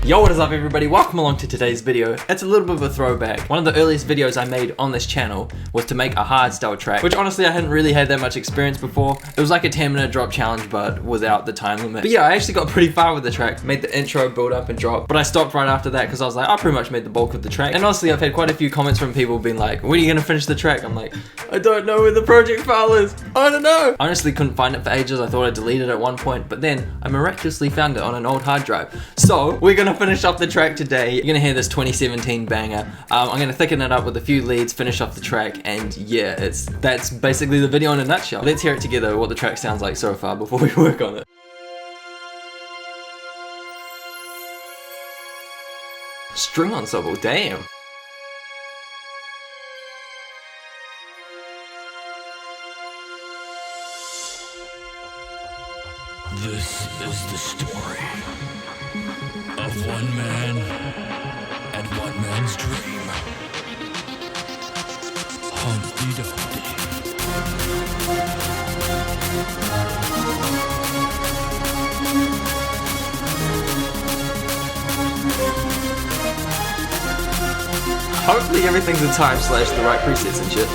Yo, what is up everybody? Welcome along to today's video. It's a little bit of a throwback. One of the earliest videos I made on this channel was to make a hardstyle track, which honestly I hadn't really had that much experience before. It was like a 10-minute drop challenge, but without the time limit. But yeah, I actually got pretty far with the track. Made the intro, build up and drop, but I stopped right after that because I was like, I pretty much made the bulk of the track. And honestly, I've had quite a few comments from people being like, when are you gonna finish the track? I'm like, I don't know where the project file is. I don't know. I honestly couldn't find it for ages. I thought I deleted it at one point, but then I miraculously found it on an old hard drive. So we're gonna finish off the track today. You're gonna hear this 2017 banger. I'm gonna thicken it up with a few leads, finish off the track, and yeah, that's basically the video in a nutshell. Let's hear it together, what the track sounds like so far before we work on it. String ensemble, damn. This is the story of one man and one man's dream. Humpty Dumpty. Hopefully everything's in time / the right presets and shit.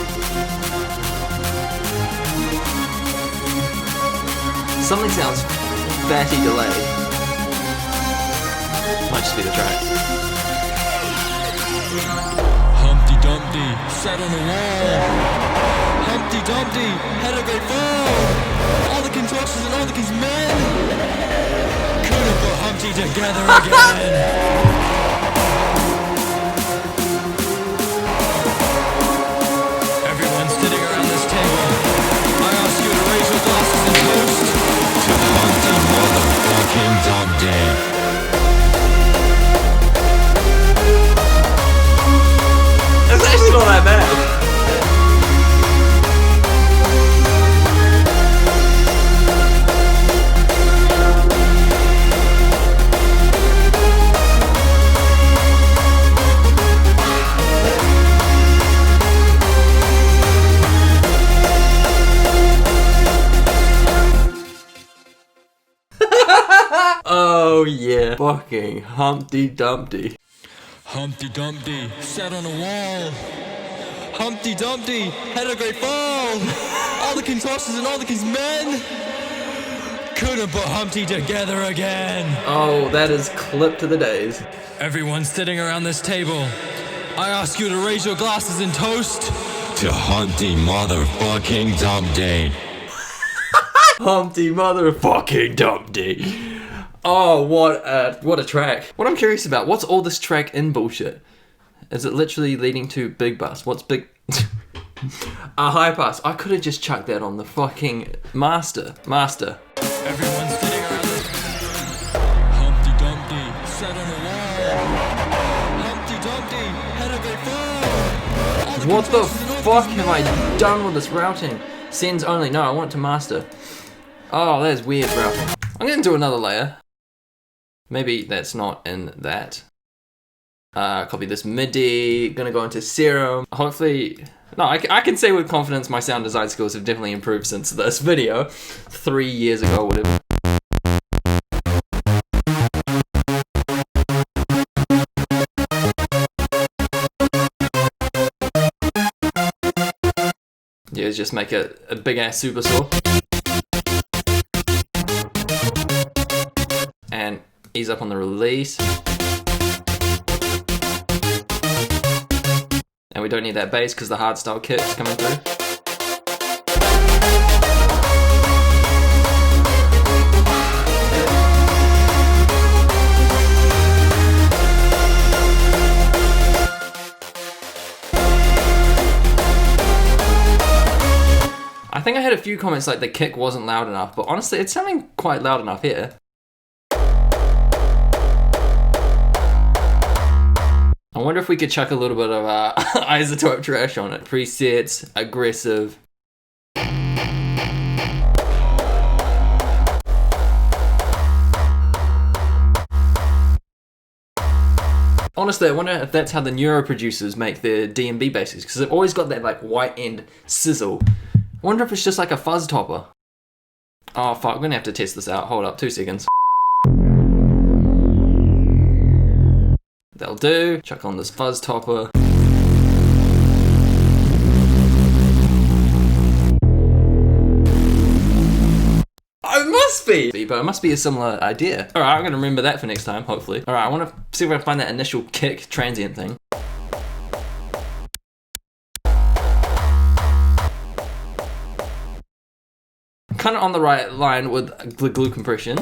Something sounds fatty delayed. Might just be the track. Humpty Dumpty sat on a wall. Humpty Dumpty had a great fall. All the king's horses and all the king's men couldn't put Humpty together again. Everyone sitting around this table, I ask you to raise your glasses and toast to Humpty motherfucking Dumpty. It's actually not that bad. Oh yeah, fucking Humpty Dumpty. Humpty Dumpty sat on a wall. Humpty Dumpty had a great fall. All the king's horses and all the king's men couldn't put Humpty together again. Oh, that is clip to the days. Everyone sitting around this table, I ask you to raise your glasses and toast to Humpty motherfucking Dumpty. Humpty motherfucking Dumpty. Oh, what a track. What I'm curious about, what's all this track in bullshit? Is it literally leading to big bus? What's big? A high pass. I could have just chucked that on the fucking master. Everyone sitting around this. Humpty Dumpty sat on a wall. Humpty Dumpty had a great fall. What the fuck have I done with this routing? Sends only. No, I want it to master. Oh, that is weird routing. I'm gonna do another layer. Maybe that's not in that. Copy this MIDI, gonna go into Serum. Hopefully, no, I can say with confidence my sound design skills have definitely improved since this video. 3 years ago, whatever. Yeah, just make a big ass super saw. And ease up on the release. And we don't need that bass because the hardstyle kit is coming through. I think I had a few comments like the kick wasn't loud enough, but honestly it's sounding quite loud enough here. I wonder if we could chuck a little bit of isotope trash on it. Presets, aggressive. Honestly, I wonder if that's how the neuro producers make their D&B basses, because they've always got that like white end sizzle. I wonder if it's just like a fuzz topper. Oh fuck, we're gonna have to test this out. Hold up, 2 seconds. That'll do. Chuck on this fuzz topper. It must be, but it must be a similar idea. Alright, I'm gonna remember that for next time, hopefully. Alright, I wanna see if I can find that initial kick transient thing. Kind of on the right line with the glue compression.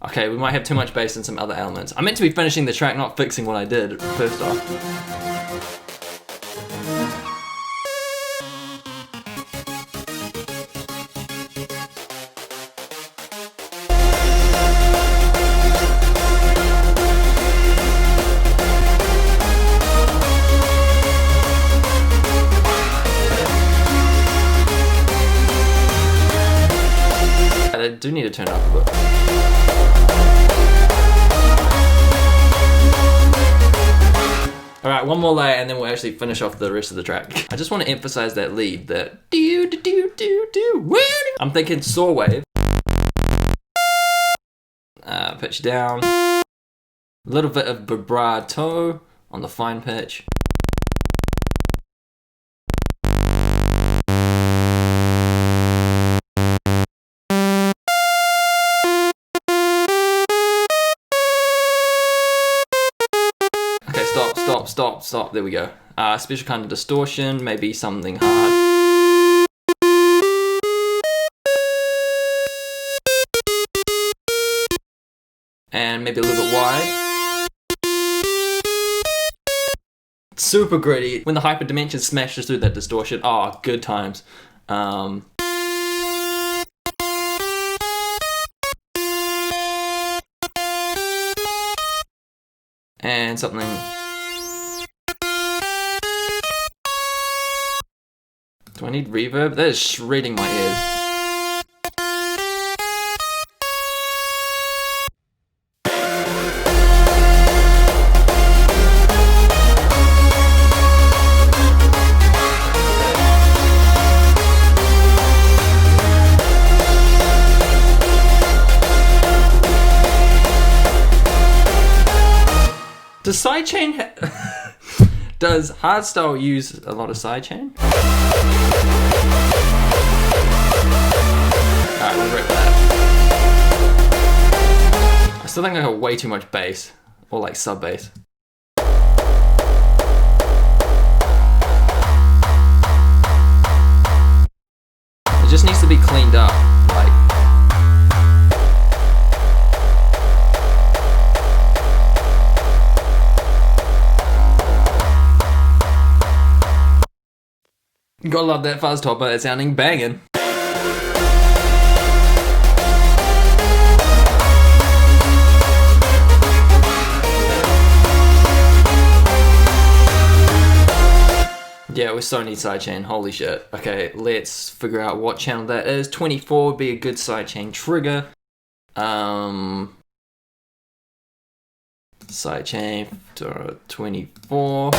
Okay, we might have too much bass in some other elements. I meant to be finishing the track, not fixing what I did first off. I do need to turn it up a bit. Alright, one more layer and then we'll actually finish off the rest of the track. I just want to emphasize that lead, that do do do do do. I'm thinking saw wave. Pitch down. A little bit of vibrato on the fine pitch. Stop, there we go. Special kind of distortion, maybe something hard. And maybe a little bit wide. Super gritty. When the hyperdimension smashes through that distortion, oh, good times. And something. Do I need reverb? That is shredding my ears. Does sidechain does Hardstyle use a lot of sidechain? Alright, we'll rip that. I still think I got way too much bass, or like sub bass. It just needs to be cleaned up, like. Gotta love that fuzz topper, it's sounding banging. Yeah, we so need sidechain, holy shit. Okay, let's figure out what channel that is. 24 would be a good sidechain trigger. Sidechain 24.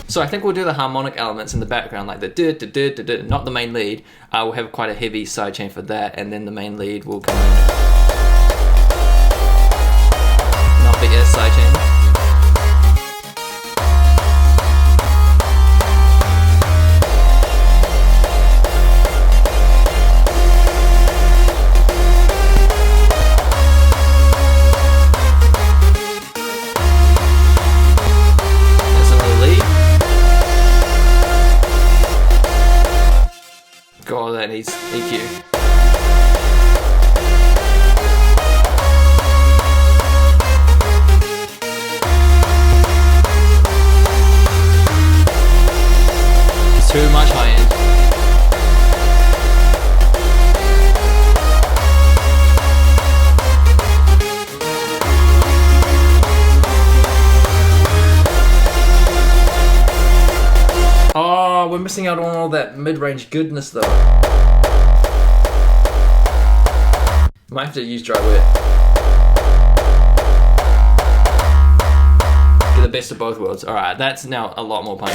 So I think we'll do the harmonic elements in the background, like the du-du-du-du-du, not the main lead. We'll have quite a heavy sidechain for that, and then the main lead will come in. Not the air sidechain. God, that needs EQ. It's too much high end. Oh, we're missing out on all that mid-range goodness though. Might have to use dry wet. the best of both worlds. Alright, that's now a lot more punchier.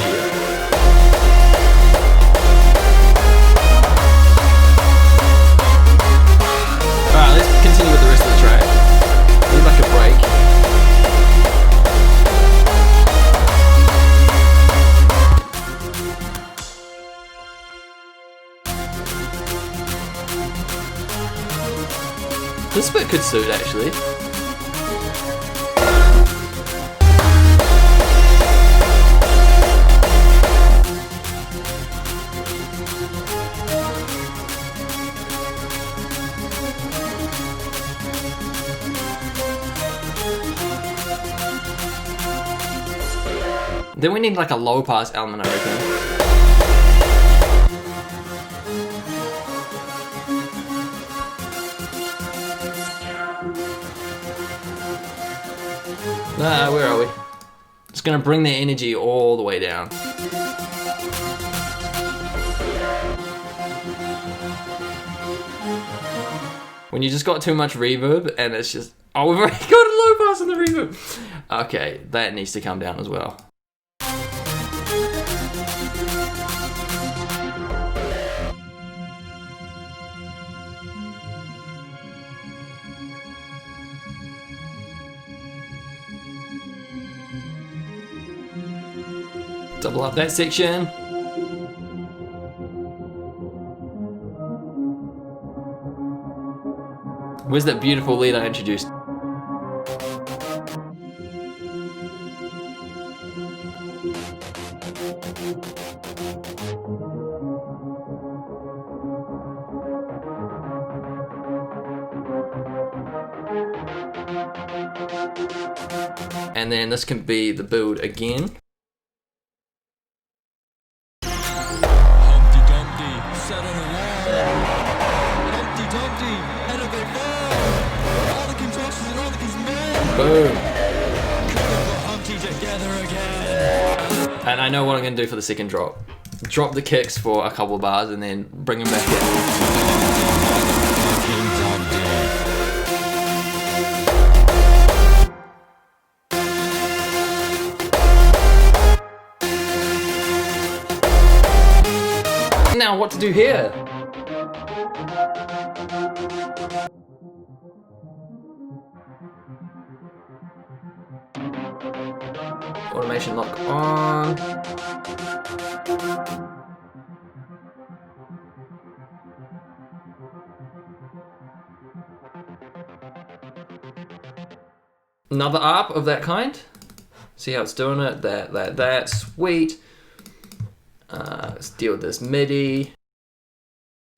Alright, let's continue with the rest of the track. Need like a break. This bit could suit actually. Then we need like a low pass element, I reckon. Where are we? It's gonna bring the energy all the way down. When you just got too much reverb and it's just, oh, we've already got a low pass on the reverb. Okay, that needs to come down as well. Double up that section. Where's that beautiful lead I introduced? And then this can be the build again. Boom. And I know what I'm going to do for the second drop. Drop the kicks for a couple of bars and then bring them back in. Now what to do here? Automation lock on. Another ARP of that kind. See how it's doing it. That. Sweet. Let's deal with this MIDI.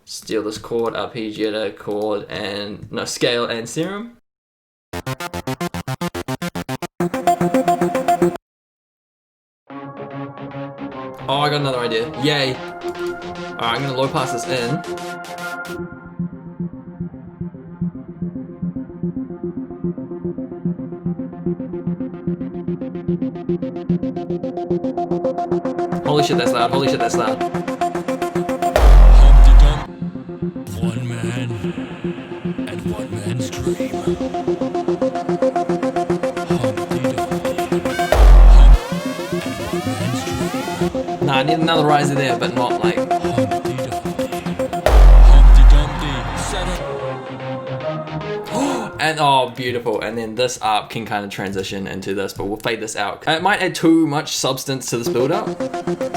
Steal this chord, arpeggiator chord, and no scale and serum. Oh, I got another idea. Yay. Alright, I'm gonna low pass this in. Holy shit, that's loud. Holy shit, that's loud. One man and one man's dream. Nah, I need another riser there, but not like. And oh, beautiful. And then this ARP can kind of transition into this, but we'll fade this out. It might add too much substance to this build up.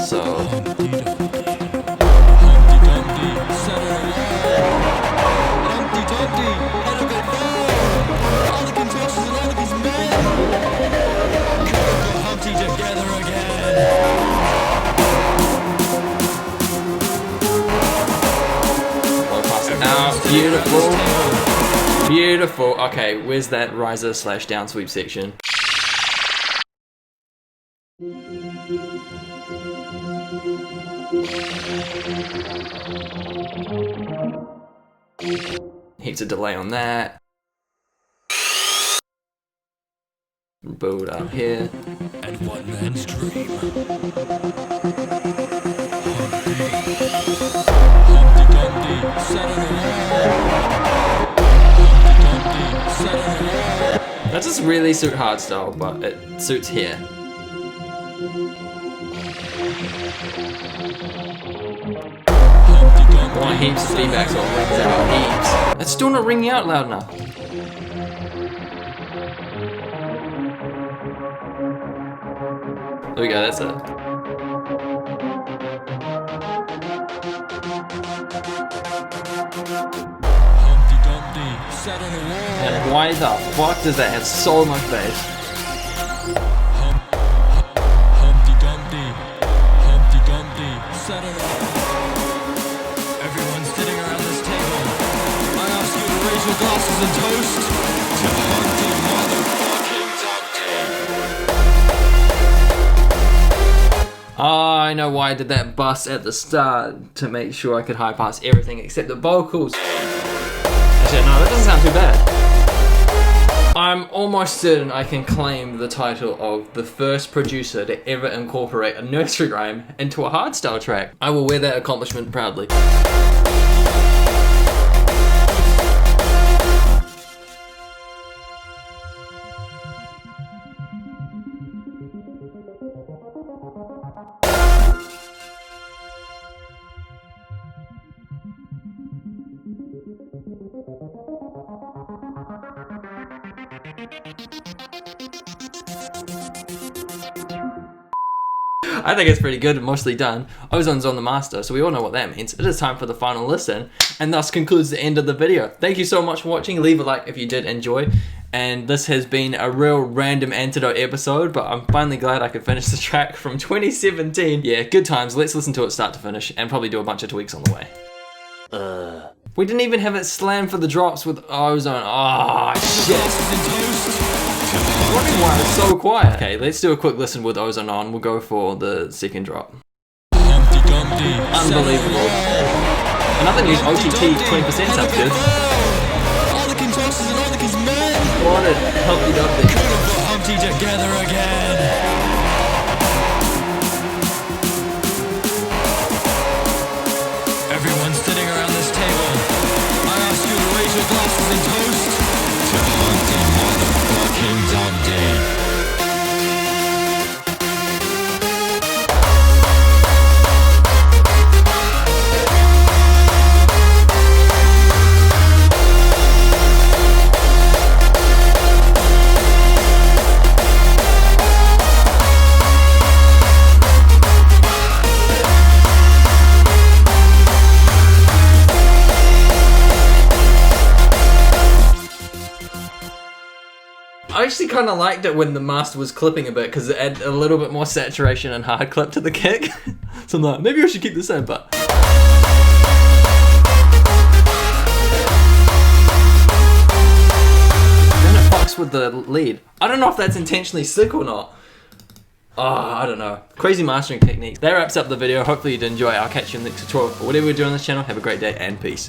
So. Beautiful. Beautiful. Okay, where's that riser / down sweep section? Heaps of delay on that. Build up here. And one man's dream. That just really suits hardstyle, but it suits here. I want heaps of feedback so it rings out heaps. It's still not ringing out loud enough. There we go, that's it. Humpty Dumpty sat on a wall. And why the fuck does that have so much bass? Humpty Dumpty sat on a wall. Everyone's sitting around this table. I ask you to raise your glasses and toast to Humpty motherfucking Dumpty. I know why I did that bus at the start, to make sure I could high pass everything except the vocals. Actually, no, that doesn't sound too bad. I'm almost certain I can claim the title of the first producer to ever incorporate a nursery rhyme into a hardstyle track. I will wear that accomplishment proudly. I think it's pretty good and mostly done. Ozone's on the master, so we all know what that means. It is time for the final listen, and thus concludes the end of the video. Thank you so much for watching. Leave a like if you did enjoy. And this has been a real random Antidote episode, but I'm finally glad I could finish the track from 2017. Yeah, good times. Let's listen to it start to finish, and probably do a bunch of tweaks on the way. We didn't even have it slam for the drops with Ozone. Oh, shit. I'm wondering why it's so quiet. Okay, let's do a quick listen with Ozone on. We'll go for the second drop. Unbelievable. Another news, OTT 20% sounds good. What a Humpty Dumpty. Humpty together again. Everyone's sitting around this table. I ask you to raise your glasses and toast to Humpty motherfucking Dumpty. I actually kind of liked it when the master was clipping a bit because it added a little bit more saturation and hard clip to the kick. So I'm like, maybe I should keep this in, but... Then it fucks with the lead. I don't know if that's intentionally sick or not. Oh, I don't know. Crazy mastering techniques. That wraps up the video. Hopefully you did enjoy. I'll catch you in the next tutorial. For whatever we do on this channel, have a great day and peace.